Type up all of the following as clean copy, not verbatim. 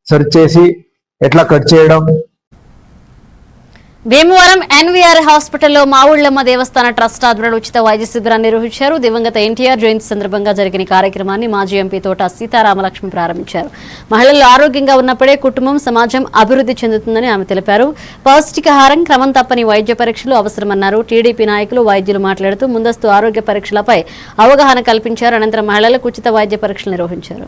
Search చేసి ఎట్లా cut చేయడం. భీమవరం ఎన్వీఆర్ హాస్పిటల్లో మావుళ్లమ్మ దేవస్థాన ట్రస్ట్ ఆధ్వర్యంలో ఉచిత వైద్య శిబిరాన్ని నిర్వహించారు. దివంగత ఎన్టీఆర్ జయంతి సందర్భంగా జరిగిన కార్యక్రమాన్ని మాజీ ఎంపీ తోట సీతారామలక్ష్మి ప్రారంభించారు. మహిళలు ఆరోగ్యంగా ఉన్నప్పుడే కుటుంబం, సమాజం అభివృద్ధి చెందుతుందని ఆమె తెలిపారు. పౌష్టికాహారం, క్రమం తప్పని వైద్య పరీక్షలు అవసరమన్నారు. టీడీపీ నాయకులు, వైద్యులు మాట్లాడుతూ ముందస్తు ఆరోగ్య పరీక్షలపై అవగాహన కల్పించారు. అనంతరం మహిళలకు ఉచిత వైద్య పరీక్షలు నిర్వహించారు.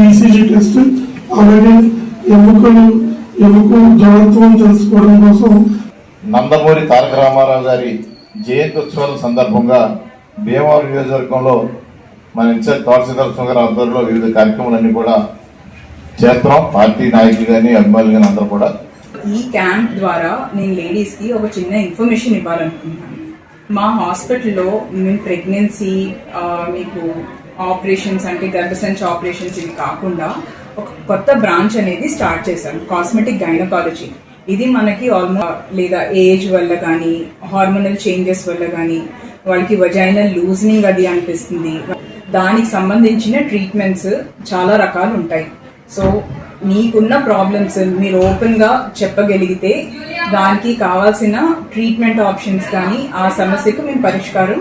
ఈసీజీ టెస్ట్, అలాగే ఎముక జడత్వం తెలుసుకోవడం కోసం నందమూరి తారక రామారావు గారి జయంతి ఉత్సవాల సందర్భంగా భీమవరం నియోజకవర్గంలో మన ఇన్ఛార్జ్ తోట సీతారామలక్ష్మి గారి ఆధ్వర్యంలో వివిధ కార్యక్రమాలన్నీ కూడా చేస్తున్నాం. పార్టీ నాయకులు కానీ అభిమానులు కానీ అందరూ కూడా ఈ క్యాంప్ ద్వారా నేను లేడీస్ కి ఒక చిన్న ఇన్ఫర్మేషన్ ఇవ్వాలనుకుంటున్నాను. మా హాస్పిటల్లో మేము ప్రెగ్నెన్సీ, మీకు ఆపరేషన్స్ అంటే గర్భసంచి ఆపరేషన్స్ ఇవి కాకుండా ఒక కొత్త బ్రాంచ్ అనేది స్టార్ట్ చేశాం, కాస్మెటిక్ గైనకాలజీ. ఇది మనకి ఆల్మోస్ట్ లేదా ఏజ్ వల్ల కానీ, హార్మోనల్ చేంజెస్ వల్ల కానీ, వాళ్ళకి వజైనల్ లూజనింగ్ అది అనిపిస్తుంది, దానికి సంబంధించిన ట్రీట్మెంట్స్ చాలా రకాలు ఉంటాయి. సో మీకున్న ప్రాబ్లమ్స్ మీరు ఓపెన్ గా చెప్పగలిగితే దానికి కావాల్సిన ట్రీట్మెంట్ ఆప్షన్స్ కానీ ఆ సమస్యకు మేము పరిష్కారం